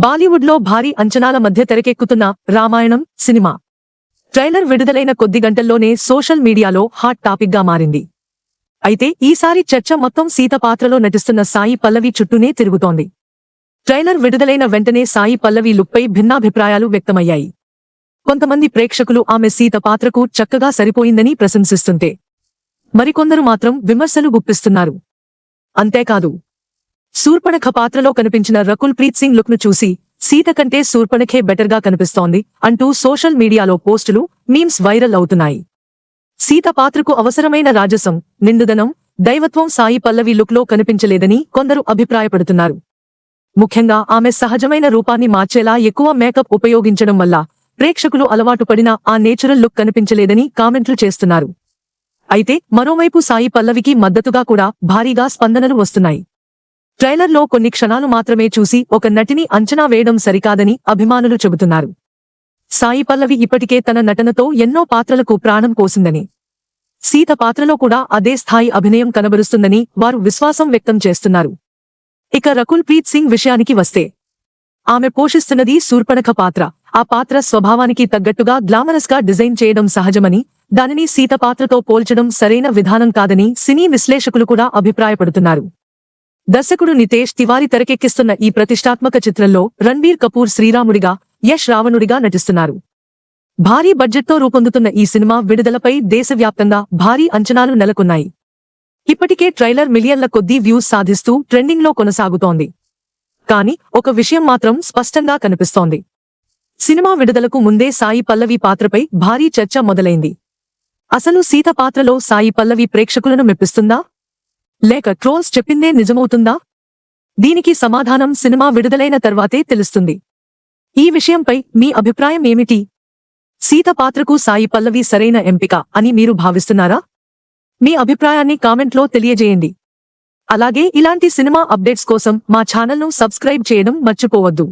బాలీవుడ్ లో భారీ అంచనాల మధ్య తెరకెక్కుతున్న రామాయణం సినిమా ట్రైలర్ విడుదలైన కొద్ది గంటల్లోనే సోషల్ మీడియాలో హాట్ టాపిక్ గా మారింది. అయితే ఈసారి చర్చ మొత్తం సీత పాత్రలో నటిస్తున్న సాయి పల్లవి చుట్టూనే తిరుగుతోంది. ట్రైలర్ విడుదలైన వెంటనే సాయి పల్లవి లుక్పై భిన్నాభిప్రాయాలు వ్యక్తమయ్యాయి. కొంతమంది ప్రేక్షకులు ఆమె సీత పాత్రకు చక్కగా సరిపోయిందని ప్రశంసిస్తుంటే, మరికొందరు మాత్రం విమర్శలు గుప్పిస్తున్నారు. అంతేకాదు, శూర్పణఖ పాత్రలో కనిపించిన రకుల్ ప్రీత్ సింగ్ లుక్ ను చూసి సీత కంటే శూర్పణఖే బెటర్ గా కనిపిస్తోంది అంటూ సోషల్ మీడియాలో పోస్టులు, మీమ్స్ వైరల్ అవుతున్నాయి. సీత పాత్రకు అవసరమైన రాజసం, నిండుదనం, దైవత్వం సాయి పల్లవి లుక్ లో కనిపించలేదని కొందరు అభిప్రాయపడుతున్నారు. ముఖ్యంగా ఆమె సహజమైన రూపాన్ని మార్చేలా ఎక్కువ మేకప్ ఉపయోగించడం వల్ల ప్రేక్షకులు అలవాటు పడిన ఆ నేచురల్ లుక్ కనిపించలేదని కామెంట్లు చేస్తున్నారు. అయితే మరోవైపు సాయి పల్లవికి మద్దతుగా కూడా భారీగా స్పందనలు వస్తున్నాయి. ట్రైలర్లో కొన్ని క్షణాలు మాత్రమే చూసి ఒక నటిని అంచనా వేయడం సరికాదని అభిమానులు చెబుతున్నారు. సాయి పల్లవి ఇప్పటికే తన నటనతో ఎన్నో పాత్రలకు ప్రాణం పోసిందని, సీత పాత్రలో కూడా అదే స్థాయి అభినయం కనబరుస్తుందని వారు విశ్వాసం వ్యక్తం చేస్తున్నారు. ఇక రకుల్ ప్రీత్ సింగ్ విషయానికి వస్తే, ఆమె పోషిస్తున్నది శూర్పణఖ పాత్ర. ఆ పాత్ర స్వభావానికి తగ్గట్టుగా గ్లామరస్ గా డిజైన్ చేయడం సహజమని, దానిని సీత పాత్రతో పోల్చడం సరైన విధానం కాదని సినీ విశ్లేషకులు కూడా అభిప్రాయపడుతున్నారు. దర్శకుడు నితేష్ తివారీ తెరకెక్కిస్తున్న ఈ ప్రతిష్టాత్మక చిత్రంలో రణ్బీర్ కపూర్ శ్రీరాముడిగా, యష్ రావణుడిగా నటిస్తున్నారు. భారీ బడ్జెట్తో రూపొందుతున్న ఈ సినిమా విడుదలపై దేశవ్యాప్తంగా భారీ అంచనాలు నెలకొన్నాయి. ఇప్పటికే ట్రైలర్ మిలియన్ల కొద్దీ వ్యూస్ సాధిస్తూ ట్రెండింగ్ లో కొనసాగుతోంది. కానీ ఒక విషయం మాత్రం స్పష్టంగా కనిపిస్తోంది. సినిమా విడుదలకు ముందే సాయి పల్లవి పాత్రపై భారీ చర్చ మొదలైంది. అసలు సీత పాత్రలో సాయి పల్లవి ప్రేక్షకులను మెప్పిస్తుందా, లేక ట్రోల్స్ చెప్పిందే నిజమవుతుందా? దీనికి సమాధానం సినిమా విడుదలైన తర్వాతే తెలుస్తుంది. ఈ విషయంపై మీ అభిప్రాయం ఏమిటి? సీత పాత్రకు సాయి పల్లవి సరైన ఎంపిక అని మీరు భావిస్తున్నారా? మీ అభిప్రాయాన్ని కామెంట్లో తెలియజేయండి. అలాగే ఇలాంటి సినిమా అప్డేట్స్ కోసం మా ఛానల్ను సబ్స్క్రైబ్ చేయడం మర్చిపోవద్దు.